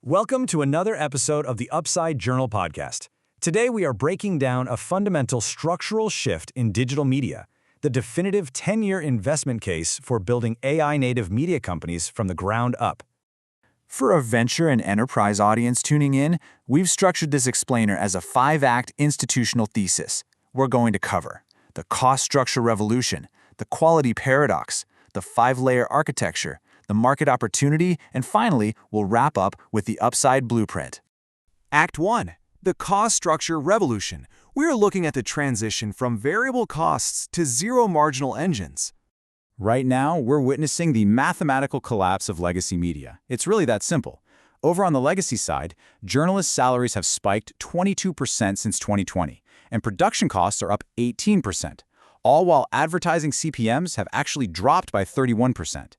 Welcome to another episode of the Upside Journal podcast. Today we are breaking down a fundamental structural shift in digital media, the definitive 10-year investment case for building AI-native media companies from the ground up. For a venture and enterprise audience tuning in, we've structured this explainer as a 5-act institutional thesis. We're going to cover the cost structure revolution, the quality paradox, the 5-layer architecture, the market opportunity, and finally, we'll wrap up with the upside blueprint. Act 1. The cost structure revolution. We're looking at the transition from variable costs to zero-marginal engines. Right now, we're witnessing the mathematical collapse of legacy media. It's really that simple. Over on the legacy side, journalists' salaries have spiked 22% since 2020, and production costs are up 18%, all while advertising CPMs have actually dropped by 31%.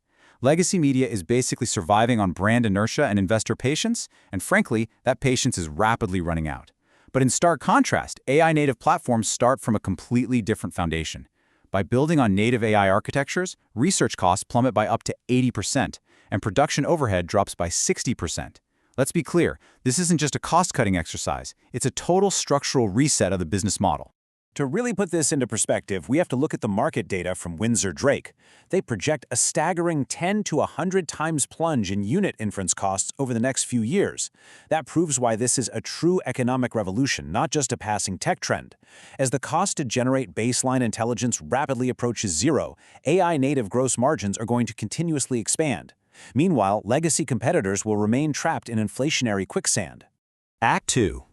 Legacy media is basically surviving on brand inertia and investor patience, and frankly, that patience is rapidly running out. But in stark contrast, AI-native platforms start from a completely different foundation. By building on native AI architectures, research costs plummet by up to 80%, and production overhead drops by 60%. Let's be clear, this isn't just a cost-cutting exercise, it's a total structural reset of the business model. To really put this into perspective, we have to look at the market data from Windsor Drake. They project a staggering 10 to 100 times plunge in unit inference costs over the next few years. That proves why this is a true economic revolution, not just a passing tech trend. As the cost to generate baseline intelligence rapidly approaches zero, AI-native gross margins are going to continuously expand. Meanwhile, legacy competitors will remain trapped in inflationary quicksand. Act 2.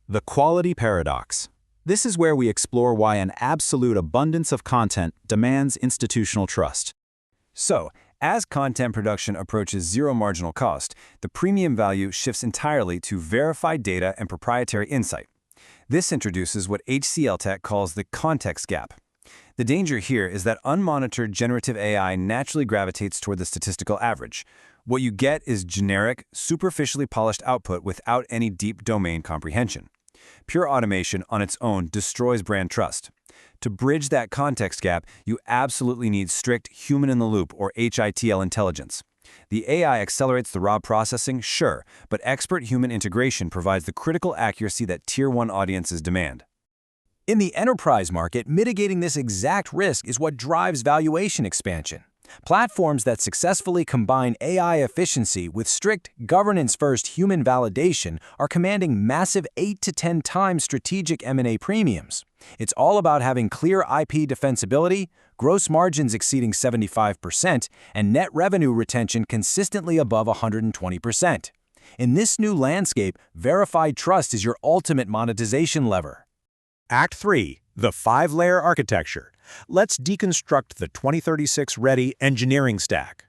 The quality paradox. This is where we explore why an absolute abundance of content demands institutional trust. So, as content production approaches zero marginal cost, the premium value shifts entirely to verified data and proprietary insight. This introduces what HCL Tech calls the context gap. The danger here is that unmonitored generative AI naturally gravitates toward the statistical average. What you get is generic, superficially polished output without any deep domain comprehension. Pure automation on its own destroys brand trust. To bridge that context gap, you absolutely need strict human-in-the-loop or HITL intelligence. The AI accelerates the raw processing, sure, but expert human integration provides the critical accuracy that Tier 1 audiences demand. In the enterprise market, mitigating this exact risk is what drives valuation expansion. Platforms that successfully combine AI efficiency with strict governance-first human validation are commanding massive 8 to 10 times strategic M&A premiums. It's all about having clear IP defensibility, gross margins exceeding 75%, and net revenue retention consistently above 120%. In this new landscape, verified trust is your ultimate monetization lever. Act 3. The 5-layer architecture. Let's deconstruct the 2036-ready engineering stack.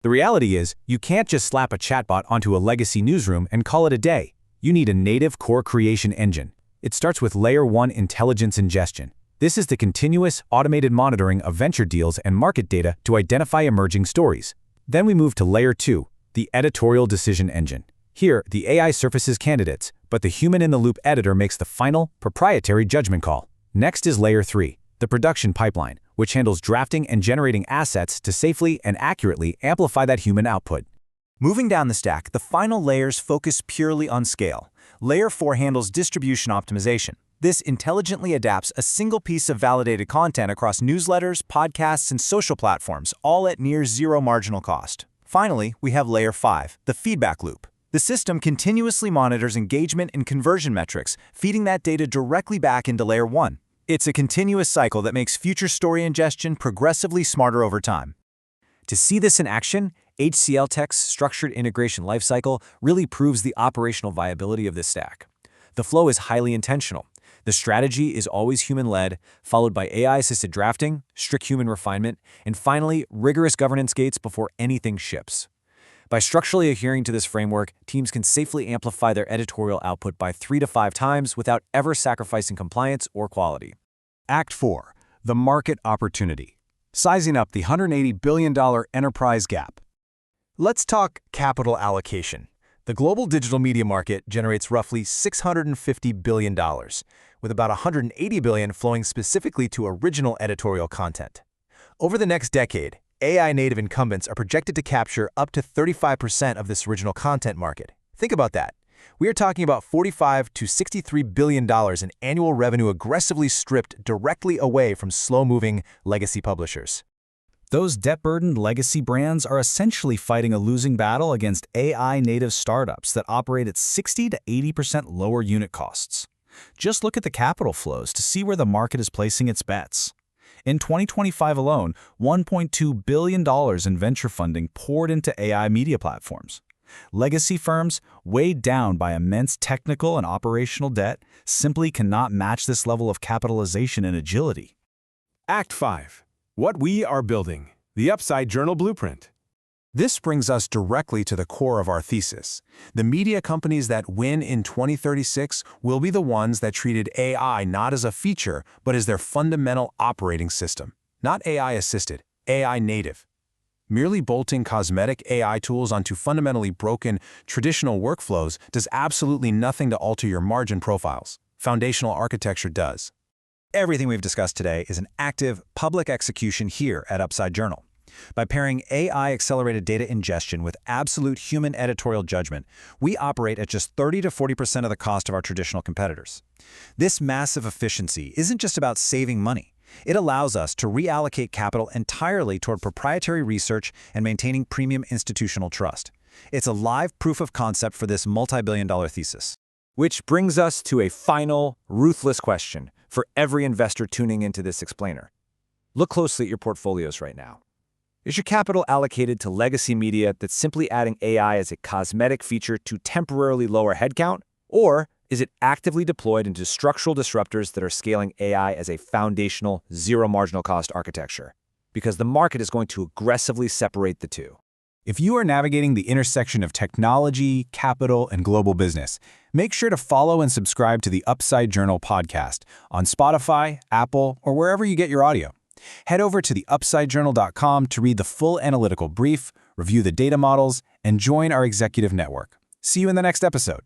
The reality is, you can't just slap a chatbot onto a legacy newsroom and call it a day. You need a native core creation engine. It starts with Layer 1 intelligence ingestion. This is the continuous, automated monitoring of venture deals and market data to identify emerging stories. Then we move to Layer 2, the editorial decision engine. Here, the AI surfaces candidates, but the human-in-the-loop editor makes the final, proprietary judgment call. Next is Layer 3, the production pipeline, which handles drafting and generating assets to safely and accurately amplify that human output. Moving down the stack, the final layers focus purely on scale. Layer 4 handles distribution optimization. This intelligently adapts a single piece of validated content across newsletters, podcasts, and social platforms, all at near zero marginal cost. Finally, we have Layer 5, the feedback loop. The system continuously monitors engagement and conversion metrics, feeding that data directly back into Layer 1. It's a continuous cycle that makes future story ingestion progressively smarter over time. To see this in action, HCL Tech's structured integration lifecycle really proves the operational viability of this stack. The flow is highly intentional. The strategy is always human-led, followed by AI-assisted drafting, strict human refinement, and finally, rigorous governance gates before anything ships. By structurally adhering to this framework, teams can safely amplify their editorial output by 3 to 5 times without ever sacrificing compliance or quality. Act 4. The market opportunity. Sizing up the $180 billion enterprise gap. Let's talk capital allocation. The global digital media market generates roughly $650 billion, with about $180 billion flowing specifically to original editorial content. Over the next decade, AI-native incumbents are projected to capture up to 35% of this original content market. Think about that. We are talking about $45 to $63 billion in annual revenue aggressively stripped directly away from slow-moving legacy publishers. Those debt-burdened legacy brands are essentially fighting a losing battle against AI-native startups that operate at 60 to 80% lower unit costs. Just look at the capital flows to see where the market is placing its bets. In 2025 alone, $1.2 billion in venture funding poured into AI media platforms. Legacy firms, weighed down by immense technical and operational debt, simply cannot match this level of capitalization and agility. Act 5. What we are building. The Upside Journal Blueprint. This brings us directly to the core of our thesis. The media companies that win in 2036 will be the ones that treated AI not as a feature, but as their fundamental operating system. Not AI-assisted, AI-native. Merely bolting cosmetic AI tools onto fundamentally broken, traditional workflows does absolutely nothing to alter your margin profiles. Foundational architecture does. Everything we've discussed today is an active, public execution here at Upside Journal. By pairing AI-accelerated data ingestion with absolute human editorial judgment, we operate at just 30 to 40% of the cost of our traditional competitors. This massive efficiency isn't just about saving money. It allows us to reallocate capital entirely toward proprietary research and maintaining premium institutional trust. It's a live proof of concept for this multi-billion-dollar thesis. Which brings us to a final, ruthless question for every investor tuning into this explainer. Look closely at your portfolios right now. Is your capital allocated to legacy media that's simply adding AI as a cosmetic feature to temporarily lower headcount? Or is it actively deployed into structural disruptors that are scaling AI as a foundational, zero-marginal-cost architecture? Because the market is going to aggressively separate the two. If you are navigating the intersection of technology, capital, and global business, make sure to follow and subscribe to the Upside Journal podcast on Spotify, Apple, or wherever you get your audio. Head over to theupsidejournal.com to read the full analytical brief, review the data models, and join our executive network. See you in the next episode.